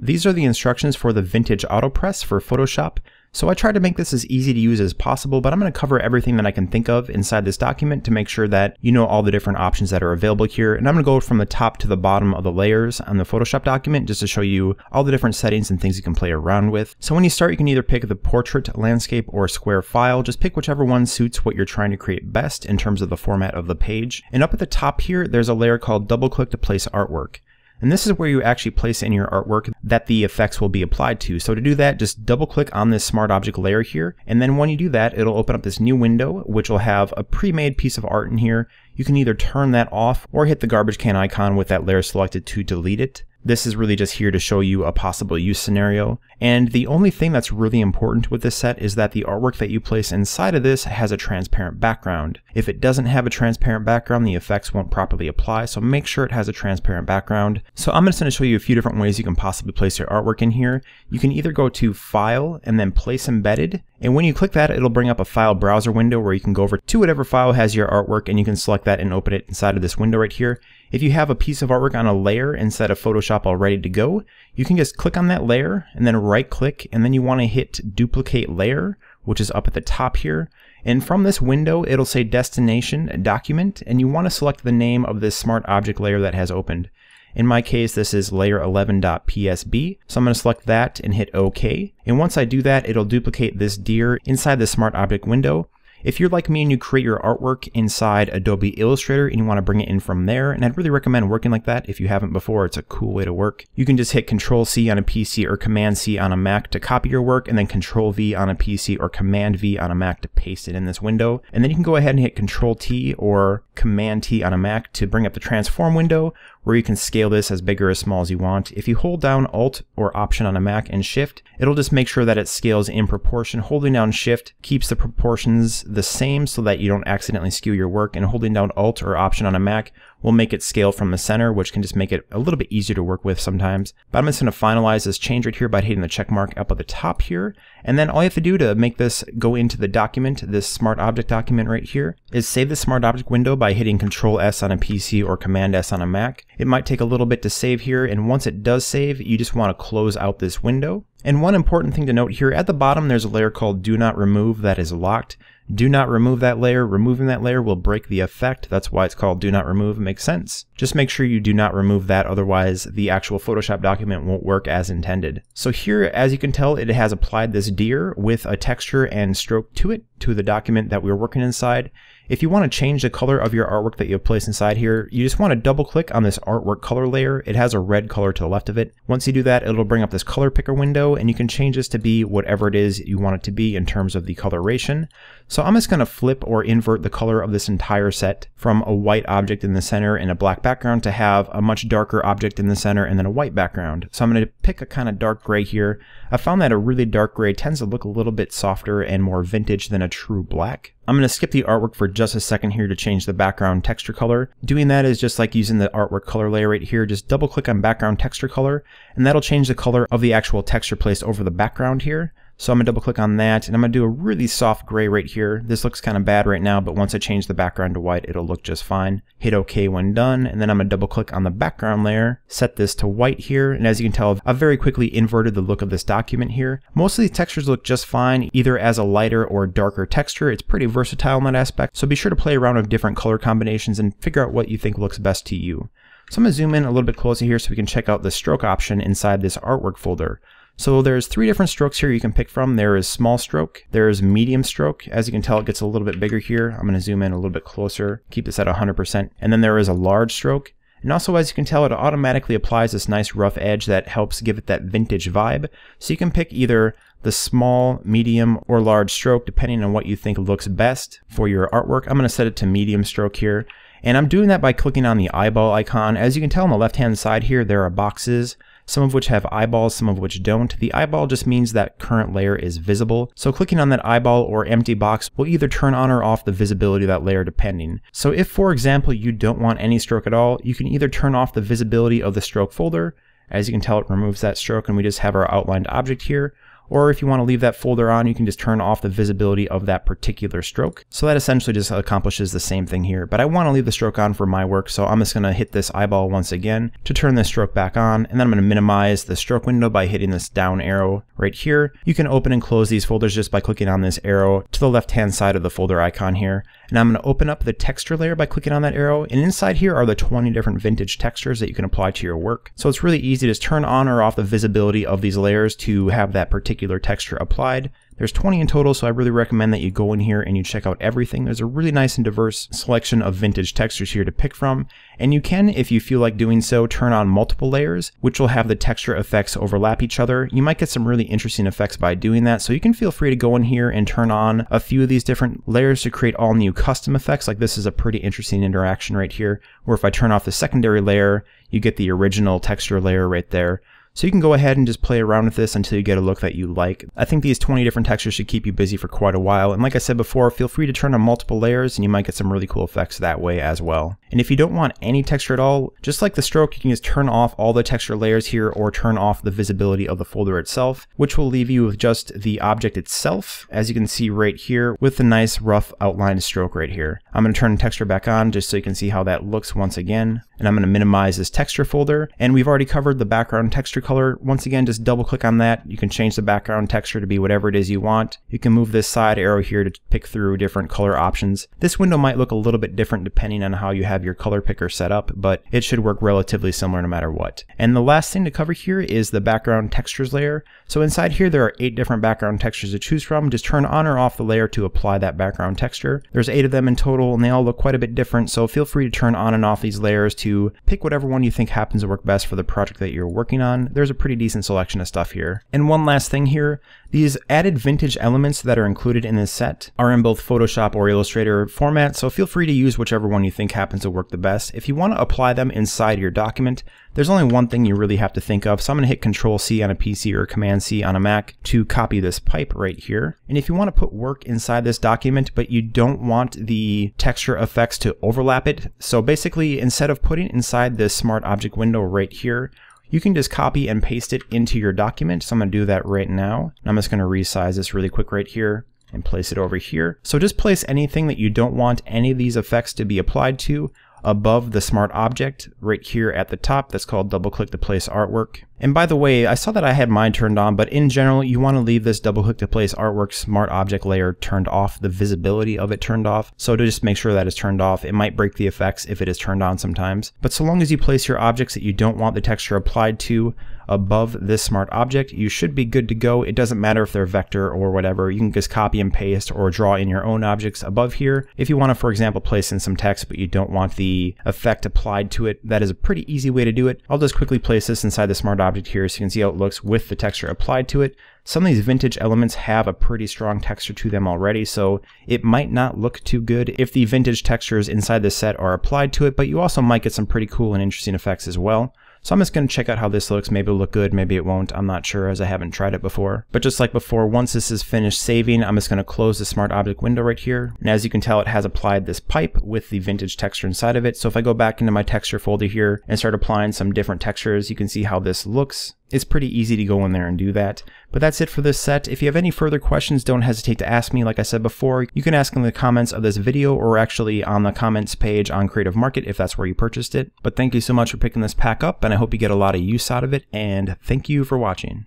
These are the instructions for the Vintage Autopress for Photoshop. So I tried to make this as easy to use as possible, but I'm going to cover everything that I can think of inside this document to make sure that you know all the different options that are available here. And I'm going to go from the top to the bottom of the layers on the Photoshop document just to show you all the different settings and things you can play around with. So when you start, you can either pick the portrait, landscape, or square file. Just pick whichever one suits what you're trying to create best in terms of the format of the page. And up at the top here, there's a layer called double click to place artwork. And this is where you actually place in your artwork that the effects will be applied to. So to do that, just double click on this smart object layer here. And then when you do that, it'll open up this new window, which will have a pre-made piece of art in here. You can either turn that off or hit the garbage can icon with that layer selected to delete it. This is really just here to show you a possible use scenario. And the only thing that's really important with this set is that the artwork that you place inside of this has a transparent background. If it doesn't have a transparent background, the effects won't properly apply, so make sure it has a transparent background. So I'm just going to show you a few different ways you can possibly place your artwork in here. You can either go to File and then Place Embedded, and when you click that, it'll bring up a file browser window where you can go over to whatever file has your artwork and you can select that and open it inside of this window right here. If you have a piece of artwork on a layer instead of Photoshop all ready to go, you can just click on that layer and then right click, and then you want to hit Duplicate Layer, which is up at the top here. And from this window, it'll say Destination Document, and you want to select the name of this smart object layer that has opened. In my case, this is layer 11.psb, so I'm going to select that and hit OK. And once I do that, it'll duplicate this deer inside the smart object window. If you're like me and you create your artwork inside Adobe Illustrator and you want to bring it in from there, and I'd really recommend working like that if you haven't before, it's a cool way to work. You can just hit Control-C on a PC or Command-C on a Mac to copy your work, and then Control-V on a PC or Command-V on a Mac to paste it in this window. And then you can go ahead and hit Control-T or Command-T on a Mac to bring up the transform window, where you can scale this as big or as small as you want. If you hold down Alt or Option on a Mac and Shift, it'll just make sure that it scales in proportion. Holding down Shift keeps the proportions the same so that you don't accidentally skew your work, and holding down Alt or Option on a Mac will make it scale from the center, which can just make it a little bit easier to work with sometimes. But I'm just going to finalize this change right here by hitting the check mark up at the top here. And then all you have to do to make this go into the document, this smart object document right here, is save the smart object window by hitting Control-S on a PC or Command-S on a Mac. It might take a little bit to save here, and once it does save, you just want to close out this window. And one important thing to note here, at the bottom there's a layer called Do Not Remove that is locked. Do not remove that layer. Removing that layer will break the effect. That's why it's called Do Not Remove. It makes sense. Just make sure you do not remove that, otherwise the actual Photoshop document won't work as intended. So here, as you can tell, it has applied this deer with a texture and stroke to it, to the document that we're working inside. If you want to change the color of your artwork that you have placed inside here, you just want to double click on this artwork color layer. It has a red color to the left of it. Once you do that, it'll bring up this color picker window, and you can change this to be whatever it is you want it to be in terms of the coloration. So I'm just going to flip or invert the color of this entire set from a white object in the center and a black background to have a much darker object in the center and then a white background. So I'm going to pick a kind of dark gray here. I found that a really dark gray tends to look a little bit softer and more vintage than a true black. I'm going to skip the artwork for just a second here to change the background texture color. Doing that is just like using the artwork color layer right here. Just double click on background texture color, and that'll change the color of the actual texture placed over the background here. So I'm going to double click on that, and I'm going to do a really soft gray right here. This looks kind of bad right now, but once I change the background to white, it'll look just fine. Hit OK when done, and then I'm going to double click on the background layer, set this to white here, and as you can tell, I've very quickly inverted the look of this document here. Most of these textures look just fine, either as a lighter or darker texture. It's pretty versatile in that aspect, so be sure to play around with different color combinations and figure out what you think looks best to you. So I'm going to zoom in a little bit closer here so we can check out the stroke option inside this artwork folder. So there's three different strokes here you can pick from. There is small stroke, there is medium stroke. As you can tell, it gets a little bit bigger here. I'm going to zoom in a little bit closer, keep this at 100%. And then there is a large stroke. And also, as you can tell, it automatically applies this nice rough edge that helps give it that vintage vibe. So you can pick either the small, medium, or large stroke depending on what you think looks best for your artwork. I'm going to set it to medium stroke here. And I'm doing that by clicking on the eyeball icon. As you can tell on the left-hand side here, there are boxes, some of which have eyeballs, some of which don't. The eyeball just means that current layer is visible. So clicking on that eyeball or empty box will either turn on or off the visibility of that layer depending. So if, for example, you don't want any stroke at all, you can either turn off the visibility of the stroke folder. As you can tell, it removes that stroke and we just have our outlined object here. Or if you want to leave that folder on, you can just turn off the visibility of that particular stroke. So that essentially just accomplishes the same thing here. But I want to leave the stroke on for my work, so I'm just going to hit this eyeball once again to turn this stroke back on, and then I'm going to minimize the stroke window by hitting this down arrow right here. You can open and close these folders just by clicking on this arrow to the left-hand side of the folder icon here. And I'm going to open up the texture layer by clicking on that arrow, and inside here are the 20 different vintage textures that you can apply to your work. So it's really easy to just turn on or off the visibility of these layers to have that particular texture applied. There's 20 in total, so I really recommend that you go in here and you check out everything. There's a really nice and diverse selection of vintage textures here to pick from. And you can, if you feel like doing so, turn on multiple layers, which will have the texture effects overlap each other. You might get some really interesting effects by doing that, so you can feel free to go in here and turn on a few of these different layers to create all new custom effects. Like this is a pretty interesting interaction right here, where if I turn off the secondary layer, you get the original texture layer right there. So you can go ahead and just play around with this until you get a look that you like. I think these 20 different textures should keep you busy for quite a while. And like I said before, feel free to turn on multiple layers and you might get some really cool effects that way as well. And if you don't want any texture at all, just like the stroke, you can just turn off all the texture layers here or turn off the visibility of the folder itself, which will leave you with just the object itself, as you can see right here, with the nice rough outlined stroke right here. I'm going to turn the texture back on just so you can see how that looks once again. And I'm going to minimize this texture folder. And we've already covered the background texture color. Once again, just double click on that. You can change the background texture to be whatever it is you want. You can move this side arrow here to pick through different color options. This window might look a little bit different depending on how you have your color picker set up, but it should work relatively similar no matter what. And the last thing to cover here is the background textures layer. So inside here, there are 8 different background textures to choose from. Just turn on or off the layer to apply that background texture. There's 8 of them in total, and they all look quite a bit different. So feel free to turn on and off these layers to pick whatever one you think happens to work best for the project that you're working on. There's a pretty decent selection of stuff here. And one last thing here, these added vintage elements that are included in this set are in both Photoshop or Illustrator format, so feel free to use whichever one you think happens to work the best. If you want to apply them inside your document, there's only one thing you really have to think of. So I'm going to hit Control-C on a PC or Command-C on a Mac to copy this pipe right here. And if you want to put work inside this document, but you don't want the texture effects to overlap it, so basically instead of putting inside this Smart Object window right here, you can just copy and paste it into your document. So I'm going to do that right now. I'm just going to resize this really quick right here and place it over here. So just place anything that you don't want any of these effects to be applied to above the smart object right here at the top. That's called double click to place artwork. And by the way, I saw that I had mine turned on, but in general, you want to leave this double click to place artwork smart object layer turned off, the visibility of it turned off. So to just make sure that is turned off, it might break the effects if it is turned on sometimes. But so long as you place your objects that you don't want the texture applied to above this smart object, you should be good to go. It doesn't matter if they're vector or whatever. You can just copy and paste or draw in your own objects above here. If you want to, for example, place in some text, but you don't want the effect applied to it, that is a pretty easy way to do it. I'll just quickly place this inside the smart object here so you can see how it looks with the texture applied to it. Some of these vintage elements have a pretty strong texture to them already, so it might not look too good if the vintage textures inside this set are applied to it, but you also might get some pretty cool and interesting effects as well. So I'm just going to check out how this looks. Maybe it'll look good, maybe it won't. I'm not sure as I haven't tried it before. But just like before, once this is finished saving, I'm just going to close the Smart Object window right here. And as you can tell, it has applied this pipe with the vintage texture inside of it. So if I go back into my texture folder here and start applying some different textures, you can see how this looks. It's pretty easy to go in there and do that. But that's it for this set. If you have any further questions, don't hesitate to ask me. Like I said before, you can ask in the comments of this video or actually on the comments page on Creative Market if that's where you purchased it. But thank you so much for picking this pack up, and I hope you get a lot of use out of it, and thank you for watching.